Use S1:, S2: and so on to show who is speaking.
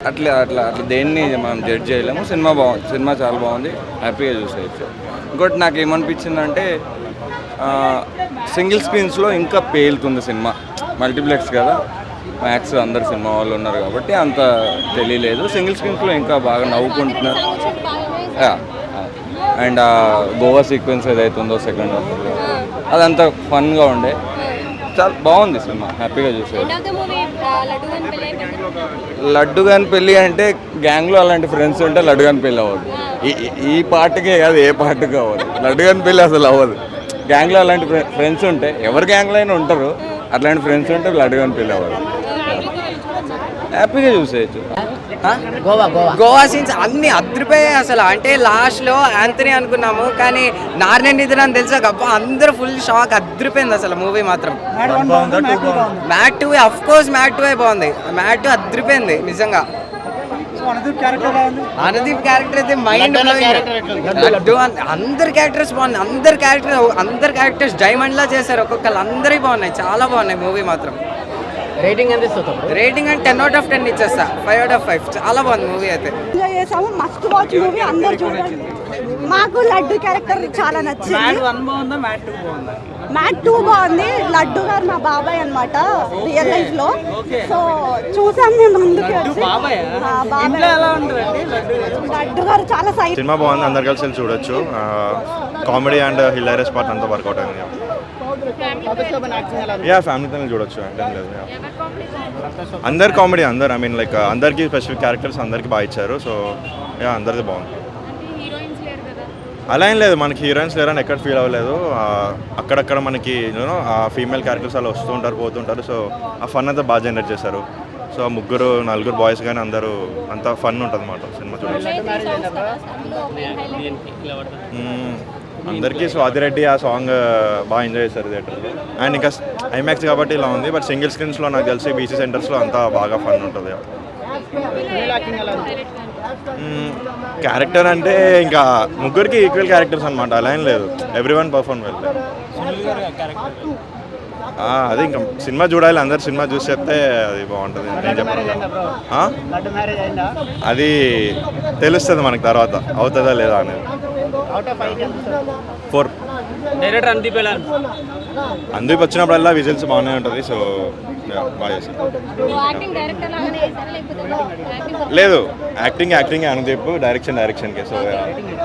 S1: అట్లా అట్లా అట్లా దేన్ని మనం జడ్జ్ చేయలేము. సినిమా బాగుంది, సినిమా చాలా బాగుంది, హ్యాపీగా చూసేయచ్చు. ఇంకోటి నాకు ఏమనిపించిందంటే సింగిల్ స్క్రీన్స్లో ఇంకా పేలుతుంది సినిమా. మల్టీప్లెక్స్ కదా, మ్యాక్స్ అందరు సినిమా వాళ్ళు ఉన్నారు కాబట్టి అంత తెలియలేదు. సింగిల్ స్క్రీన్స్లో ఇంకా బాగా నవ్వుకుంటున్నారు. అండ్ గోవా సీక్వెన్స్ ఏదైతే ఉందో సెకండ్ హాఫ్ అదంతా ఫన్గా ఉండే. చాలా బాగుంది సినిమా, హ్యాపీగా చూసేది. లడ్డు గాని పెళ్ళి అంటే గ్యాంగ్లో అలాంటి ఫ్రెండ్స్ ఉంటే లడ్డు గాని పెళ్ళి అవ్వదు. ఈ పాటకే కాదు, ఏ పాటకి అవ్వదు. లడ్డు గాని పెళ్ళి అసలు అవ్వదు. గ్యాంగ్లో అలాంటి ఫ్రెండ్స్ ఉంటే, ఎవరి గ్యాంగ్లో అయినా ఉంటారు, అట్లాంటి ఫ్రెండ్స్ ఉంటే లడ్డు గాని పెళ్ళి అవ్వదు. హ్యాపీగా చూసేయచ్చు.
S2: గోవా సీన్స్ అన్ని అదిరిపోయాయి అసలు. అంటే లాస్ట్లో యాంథనీ అనుకున్నాము, కానీ నార్నే నిద్ర అని తెలిసాక అబ్బా అందరూ ఫుల్ షాక్. అదిరిపోయింది అసలు మూవీ మాత్రం. మ్యాట్ 2 అఫ్ కోర్స్ మ్యాట్ 2 బాగుంది. మ్యాట్ 2 అదిరిపోయింది నిజంగా. అనుదీప్ క్యారెక్టర్ అయితే మైండ్ లడ్డు. అందరి క్యారెక్టర్స్ బాగున్నాయి. అందరి క్యారెక్టర్స్ డైమండ్ లా చేశారు. ఒక్కొక్కరు అందరివి బాగున్నాయి, చాలా బాగున్నాయి మూవీ మాత్రం.
S3: రేటింగ్ ఎంత ఇస్తావు?
S2: రేటింగ్ అంటే 10 out of 10 ఇచ్చేస్తా. 5 out of 5 చాలా బాగుంది మూవీ అయితే.
S4: మస్ట్ వాచ్ మూవీ, అందరూ చూడండి. మాకు లడ్డు క్యారెక్టర్ చాలా నచ్చింది. మ్యాట్ 2 బాగుంది. లడ్డు గారు మా బాబాయ్ అన్నమాట రియల్ లైఫ్ లో. సో చూసాం మేము అందుకే. లడ్డు గారు చాలా సైడ్.
S5: సినిమా బాగుంది, అందరు కలిసి చూడొచ్చు. కామెడీ అండ్ హిలారియస్ పార్ట్ అంతా వర్కౌట్ అయింది. ఫ్యామిలీతో చూడొచ్చు, అంటే లేదు. అందరు కామెడీ, అందరు ఐ మీన్ లైక్ అందరికి స్పెసిఫిక్ క్యారెక్టర్స్ అందరికి బాగా ఇచ్చారు. సో అందరిది బాగుంది. అలా ఏం లేదు, మనకి హీరోయిన్స్ లేరని ఎక్కడ ఫీల్ అవ్వలేదు. అక్కడక్కడ మనకి యూనో ఆ ఫీమేల్ క్యారెక్టర్స్ అలా వస్తూ ఉంటారు, పోతుంటారు. సో ఆ ఫన్ అంతా బాగా జనరేట్ చేశారు. సో నలుగురు బాయ్స్ కానీ అందరూ అంతా ఫన్ ఉంటుంది అన్నమాట సినిమా చూడొచ్చు. అందరికీ స్వాతిరెడ్డి ఆ సాంగ్ బాగా ఎంజాయ్ చేశారు థియేటర్లో. అండ్ ఇంకా ఐమాక్స్ కాబట్టి ఇలా ఉంది. బట్ సింగిల్ స్క్రీన్స్లో నాకు తెలిసి బీసీ సెంటర్స్లో అంతా బాగా ఫన్ ఉంటుంది. క్యారెక్టర్ అంటే ఇంకా ముగ్గురికి ఈక్వల్ క్యారెక్టర్స్ అనమాట, అలా ఏం లేదు. Everyone perform well. అదే ఇంకా సినిమా చూడాలి, అందరు సినిమా చూసి చెప్తే అది బాగుంటుంది. నేను చెప్పాను అది తెలుస్తుంది మనకి తర్వాత, అవుతుందా లేదా అనేది. 4.
S3: డైరెక్టర్
S5: అందరికి వచ్చినప్పుడల్లా విజిల్స్ బాగానే ఉంటుంది. సో బాగా చేశారు. లేదు, యాక్టింగ్ అనుదీప్, డైరెక్షన్కే. సో